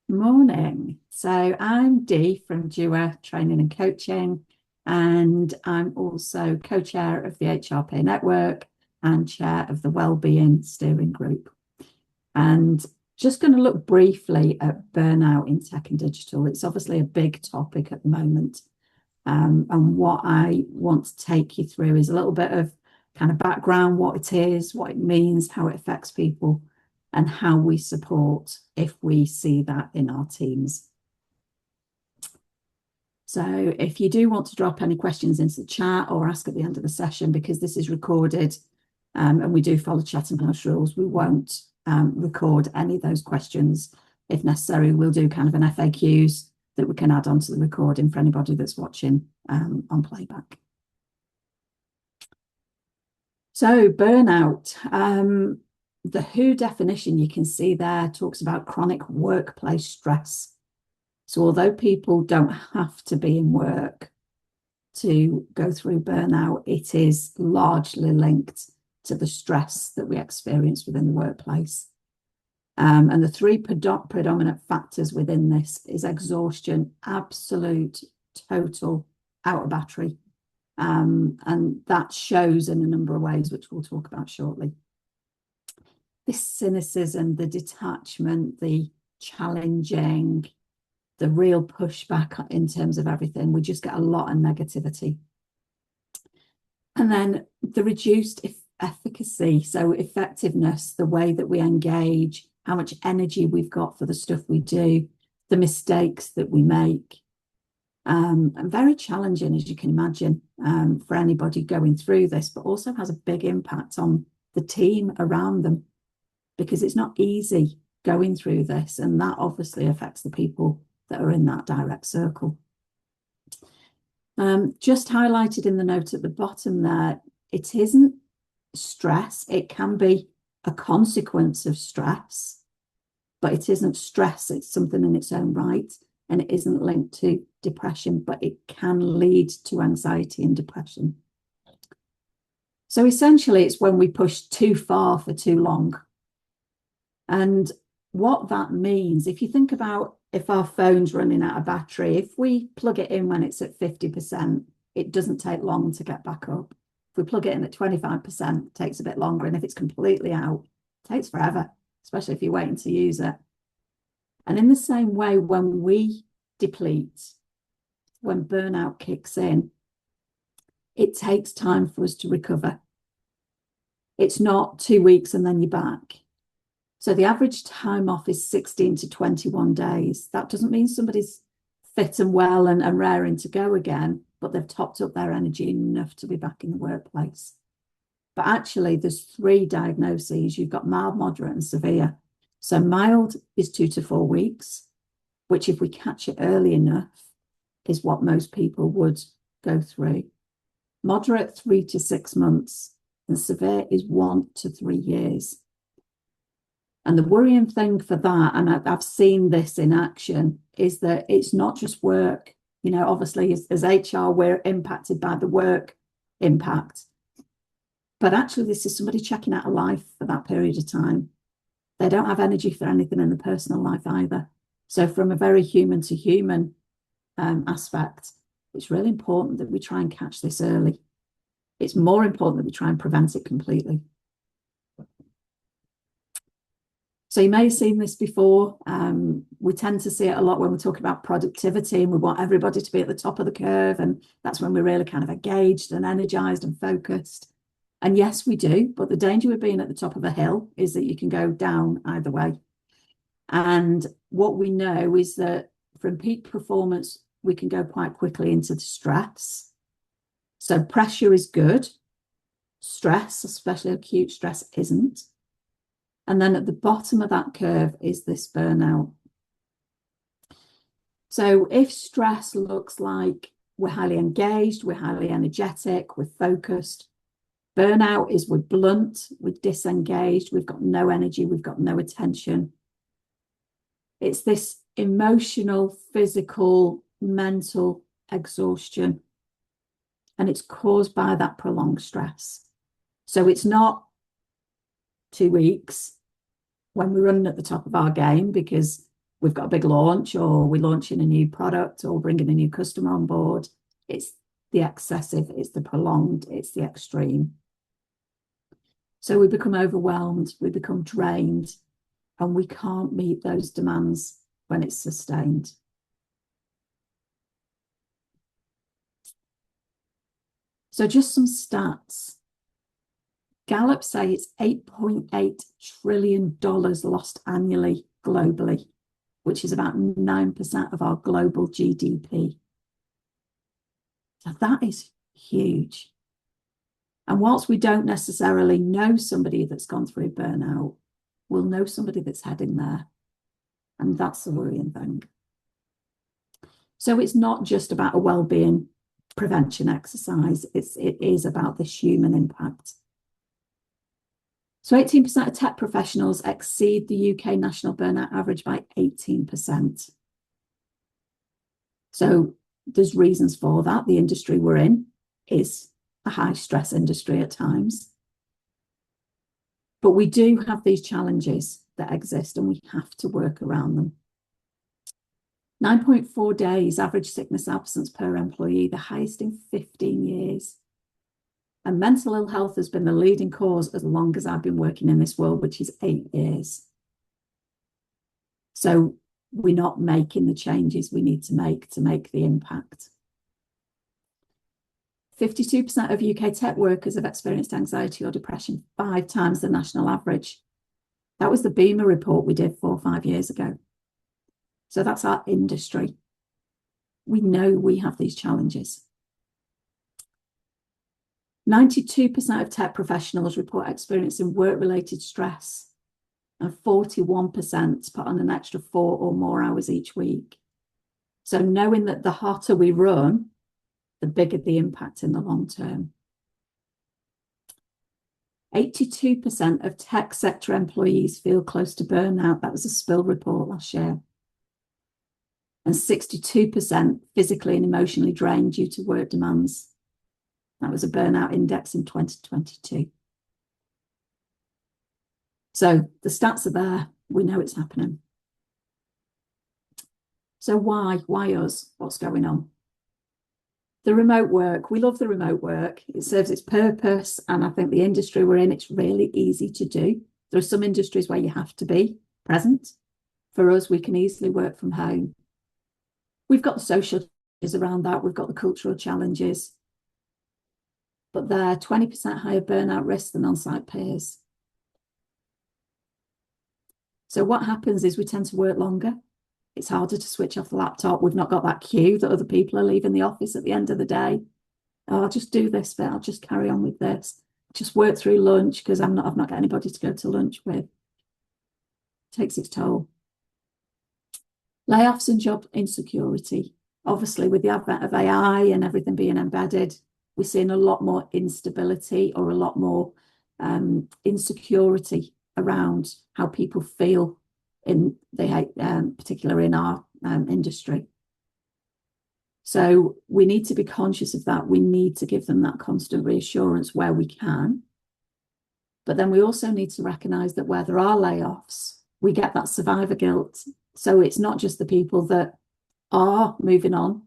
Morning. So I'm Dee from Dua Training and Coaching, and I'm also co-chair of the HRP Network and chair of the Wellbeing Steering Group. And just going to look briefly at burnout in tech and digital. It's obviously a big topic at the moment. And what I want to take you through is a little bit of kind of background, what it is, what it means, how it affects people, and how we support if we see that in our teams. So if you do want to drop any questions into the chat or ask at the end of the session, because this is recorded and we do follow Chatham House rules, we won't record any of those questions. If necessary, we'll do kind of an FAQs that we can add onto the recording for anybody that's watching on playback. So burnout, the WHO definition you can see there talks about chronic workplace stress. So although people don't have to be in work to go through burnout, it is largely linked to the stress that we experience within the workplace. And the three predominant factors within this is exhaustion, absolute, total, out of battery. And that shows in a number of ways, which we'll talk about shortly. This cynicism, the detachment, the challenging, the real pushback in terms of everything, we just get a lot of negativity. And then the reduced efficacy, so effectiveness, the way that we engage, how much energy we've got for the stuff we do, the mistakes that we make. And very challenging, as you can imagine, for anybody going through this, but also has a big impact on the team around them, because it's not easy going through this, and that obviously affects the people that are in that direct circle. Just highlighted in the note at the bottom there, it isn't stress. It can be a consequence of stress, but it isn't stress. It's something in its own right, and it isn't linked to depression, but it can lead to anxiety and depression. So essentially, it's when we push too far for too long. And what that means, if you think about if our phone's running out of battery, if we plug it in when it's at 50%, it doesn't take long to get back up. If we plug it in at 25%, it takes a bit longer. And if it's completely out, it takes forever, especially if you're waiting to use it. And in the same way, when we deplete, when burnout kicks in, it takes time for us to recover. It's not 2 weeks and then you're back. So the average time off is 16 to 21 days. That doesn't mean somebody's fit and well and raring to go again, but they've topped up their energy enough to be back in the workplace. But actually, there's 3 diagnoses. You've got mild, moderate, and severe. So mild is 2 to 4 weeks, which if we catch it early enough, is what most people would go through. Moderate, 3 to 6 months, and severe is 1 to 3 years. And the worrying thing for that, and I've seen this in action, is that it's not just work. You know, obviously, as HR, we're impacted by the work impact. But actually, this is somebody checking out of life for that period of time. They don't have energy for anything in the personal life either. So from a very human to human aspect, it's really important that we try and catch this early. It's more important that we try and prevent it completely. So you may have seen this before. We tend to see it a lot when we talk about productivity, and we want everybody to be at the top of the curve. And that's when we're really kind of engaged and energized and focused. And yes, we do. But the danger with being at the top of a hill is that you can go down either way. And what we know is that from peak performance, we can go quite quickly into the stress. So pressure is good. Stress, especially acute stress, isn't. And then at the bottom of that curve is this burnout. So if stress looks like we're highly engaged, we're highly energetic, we're focused, burnout is we're blunt, we're disengaged, we've got no energy, we've got no attention. It's this emotional, physical, mental exhaustion. And it's caused by that prolonged stress. So it's not 2 weeks when we're running at the top of our game, because we've got a big launch, or we're launching a new product, or bringing a new customer on board. It's the excessive, it's the prolonged, it's the extreme. So we become overwhelmed, we become drained, and we can't meet those demands when it's sustained. So just some stats. Gallup say it's $8.8 trillion lost annually globally, which is about 9% of our global GDP. So that is huge. And whilst we don't necessarily know somebody that's gone through burnout, we'll know somebody that's heading there. And that's the worrying thing. So it's not just about a well-being prevention exercise. It is about this human impact. So 18% of tech professionals exceed the UK national burnout average by 18%. So there's reasons for that. The industry we're in is a high stress industry at times. But we do have these challenges that exist, and we have to work around them. 9.4 days average sickness absence per employee, the highest in 15 years. And mental ill health has been the leading cause as long as I've been working in this world, which is 8 years. So we're not making the changes we need to make the impact. 52% of UK tech workers have experienced anxiety or depression, 5 times the national average. That was the BIMA report we did 4 or 5 years ago. So that's our industry. We know we have these challenges. 92% of tech professionals report experiencing work-related stress, and 41% put on an extra 4 or more hours each week. So knowing that the hotter we run, the bigger the impact in the long term. 82% of tech sector employees feel close to burnout. That was a spill report last year. And 62% physically and emotionally drained due to work demands. That was a burnout index in 2022. So the stats are there. We know it's happening. So why? Why us? What's going on? The remote work. We love the remote work. It serves its purpose. And I think the industry we're in, it's really easy to do. There are some industries where you have to be present. For us, we can easily work from home. We've got the social challenges around that. We've got the cultural challenges. But they're 20% higher burnout risk than on-site peers. So what happens is we tend to work longer. It's harder to switch off the laptop. We've not got that queue that other people are leaving the office at the end of the day. Oh, I'll just do this bit. I'll just carry on with this. Just work through lunch because I've not got anybody to go to lunch with. It takes its toll. Layoffs and job insecurity. Obviously, with the advent of AI and everything being embedded, we're seeing a lot more instability or a lot more insecurity around how people feel in particular in our industry. So we need to be conscious of that. We need to give them that constant reassurance where we can. But then we also need to recognise that where there are layoffs, we get that survivor guilt. So it's not just the people that are moving on,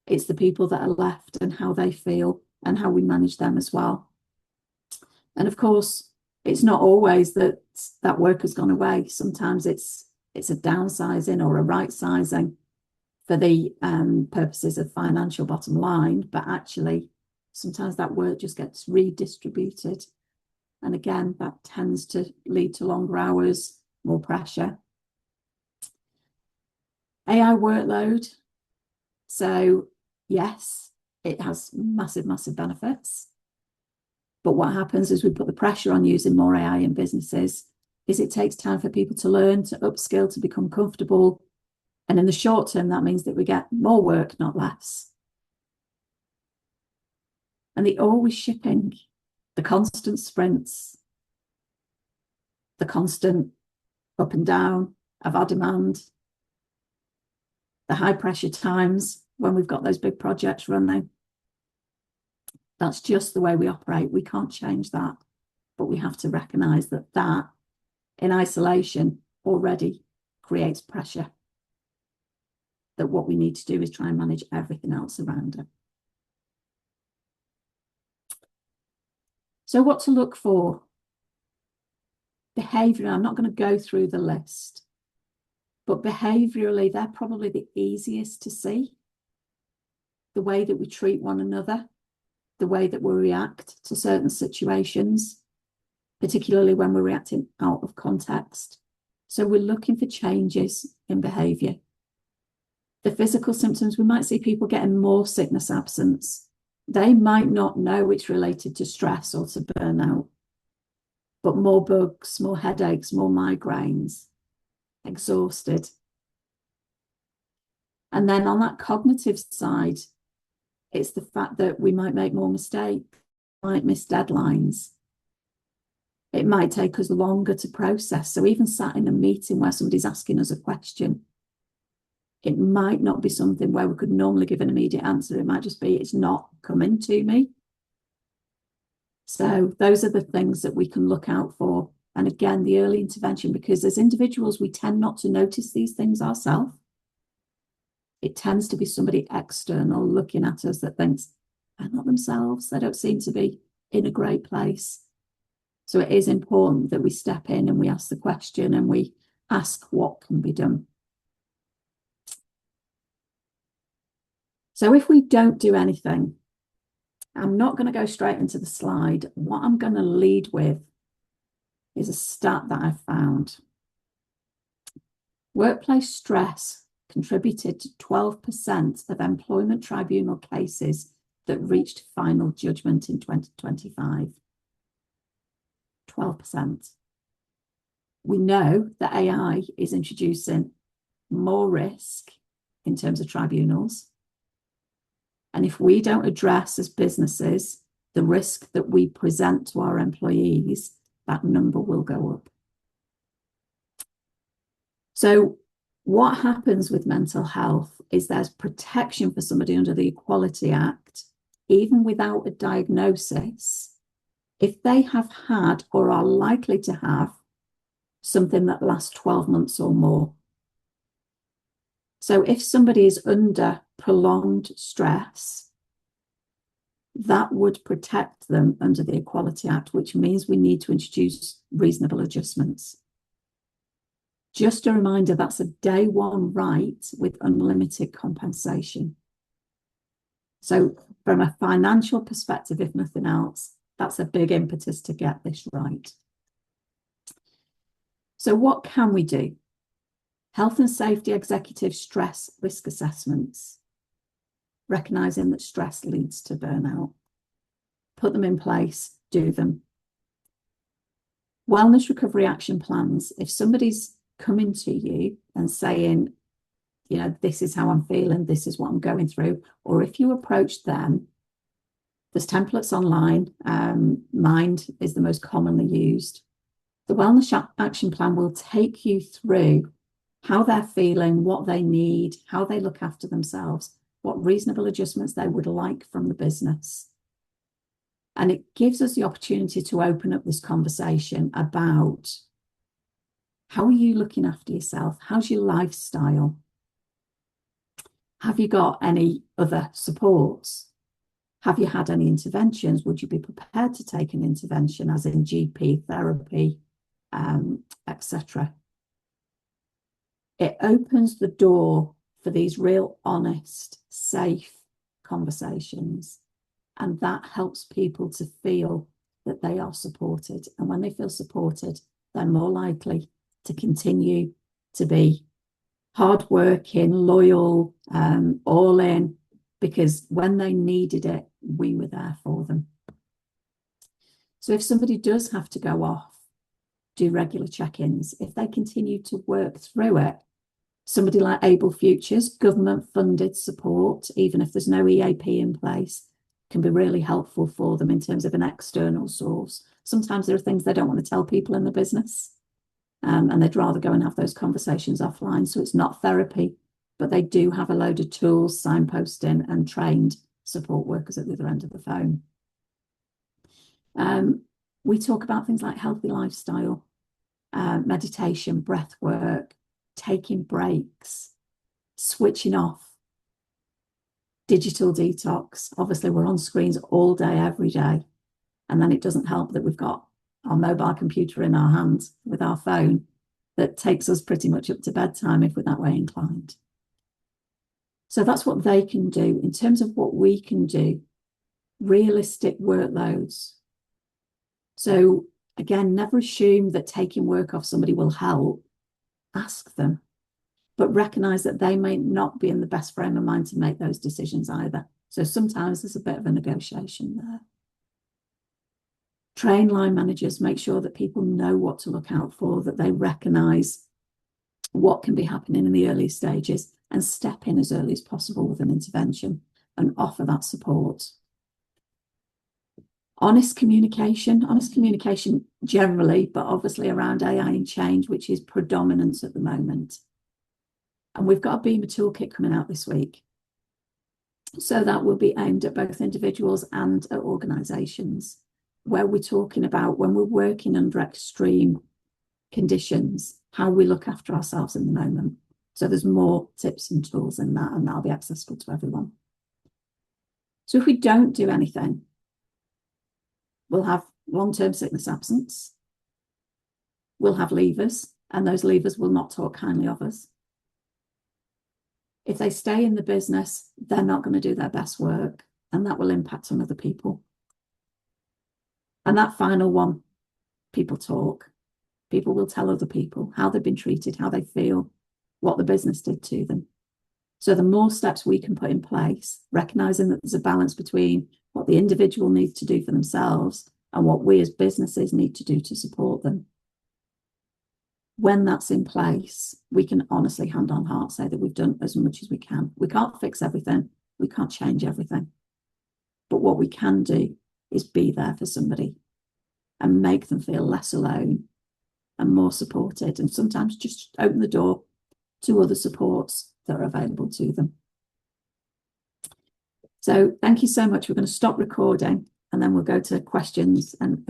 it's the people that are left and how they feel and how we manage them as well. And of course, it's not always that work has gone away. Sometimes it's a downsizing or a right sizing for the purposes of financial bottom line, but actually sometimes that work just gets redistributed. And again, that tends to lead to longer hours, more pressure. AI workload. So yes, it has massive, massive benefits. But what happens is we put the pressure on using more AI in businesses is it takes time for people to learn, to upskill, to become comfortable. And in the short term, that means that we get more work, not less. And the always shipping, the constant sprints, the constant up and down of our demand, the high pressure times when we've got those big projects running. That's just the way we operate. We can't change that, but we have to recognise that in isolation already creates pressure that what we need to do is try and manage everything else around it. So what to look for? Behaviour, I'm not going to go through the list, but behaviourally, they're probably the easiest to see. The way that we treat one another, the way that we react to certain situations, particularly when we're reacting out of context. So we're looking for changes in behaviour. The physical symptoms, we might see people getting more sickness absence. They might not know it's related to stress or to burnout, but more bugs, more headaches, more migraines, exhausted. And then on that cognitive side, it's the fact that we might make more mistakes, might miss deadlines. It might take us longer to process. So even sat in a meeting where somebody's asking us a question, it might not be something where we could normally give an immediate answer. It might just be, it's not coming to me. So those are the things that we can look out for. And again, the early intervention, because as individuals, we tend not to notice these things ourselves. It tends to be somebody external looking at us that thinks, they're not themselves. They don't seem to be in a great place. So it is important that we step in and we ask the question and we ask what can be done. So if we don't do anything, I'm not going to go straight into the slide. What I'm going to lead with is a stat that I found. Workplace stress contributed to 12% of employment tribunal cases that reached final judgment in 2025. 12%. We know that AI is introducing more risk in terms of tribunals. And if we don't address as businesses the risk that we present to our employees, that number will go up. So what happens with mental health is there's protection for somebody under the Equality Act, even without a diagnosis, if they have had or are likely to have something that lasts 12 months or more. So if somebody is under prolonged stress, that would protect them under the Equality Act, which means we need to introduce reasonable adjustments. Just a reminder, that's a day one right with unlimited compensation. So from a financial perspective, if nothing else, that's a big impetus to get this right. So what can we do? Health and safety executive stress risk assessments, recognising that stress leads to burnout. Put them in place, do them. Wellness recovery action plans. If somebody's coming to you and saying, you know, this is how I'm feeling, this is what I'm going through, or if you approach them, there's templates online. Mind is the most commonly used. The wellness action plan will take you through how they're feeling, what they need, how they look after themselves, what reasonable adjustments they would like from the business. And it gives us the opportunity to open up this conversation about how are you looking after yourself? How's your lifestyle? Have you got any other supports? Have you had any interventions? Would you be prepared to take an intervention, as in GP therapy, etc.? It opens the door for these real, honest, safe conversations. And that helps people to feel that they are supported. And when they feel supported, they're more likely to continue to be hardworking, loyal, all in, because when they needed it, we were there for them. So if somebody does have to go off, do regular check-ins. If they continue to work through it, somebody like Able Futures, government-funded support, even if there's no EAP in place, can be really helpful for them in terms of an external source. Sometimes there are things they don't want to tell people in the business, and they'd rather go and have those conversations offline. So it's not therapy, but they do have a load of tools, signposting, and trained support workers at the other end of the phone. We talk about things like healthy lifestyle, meditation, breath work, taking breaks, switching off, digital detox. Obviously, we're on screens all day, every day. And then it doesn't help that we've got our mobile computer in our hands with our phone that takes us pretty much up to bedtime if we're that way inclined. So that's what they can do. In terms of what we can do, realistic workloads. So again, never assume that taking work off somebody will help. Ask them, but recognize that they may not be in the best frame of mind to make those decisions either. So sometimes there's a bit of a negotiation there. Train line managers, make sure that people know what to look out for, that they recognize what can be happening in the early stages and step in as early as possible with an intervention and offer that support. Honest communication generally, but obviously around AI and change, which is predominant at the moment. And we've got a BIMA toolkit coming out this week. So that will be aimed at both individuals and at organisations, where we're talking about when we're working under extreme conditions, how we look after ourselves in the moment. So there's more tips and tools in that, and that'll be accessible to everyone. So if we don't do anything, we'll have long-term sickness absence. We'll have leavers, and those leavers will not talk kindly of us. If they stay in the business, they're not going to do their best work, and that will impact on other people. And that final one, people talk. People will tell other people how they've been treated, how they feel, what the business did to them. So the more steps we can put in place, recognizing that there's a balance between what the individual needs to do for themselves and what we as businesses need to do to support them. When that's in place, we can honestly, hand on heart, say that we've done as much as we can. We can't fix everything. We can't change everything. But what we can do is be there for somebody and make them feel less alone and more supported, and sometimes just open the door to other supports that are available to them. So thank you so much. We're going to stop recording and then we'll go to questions and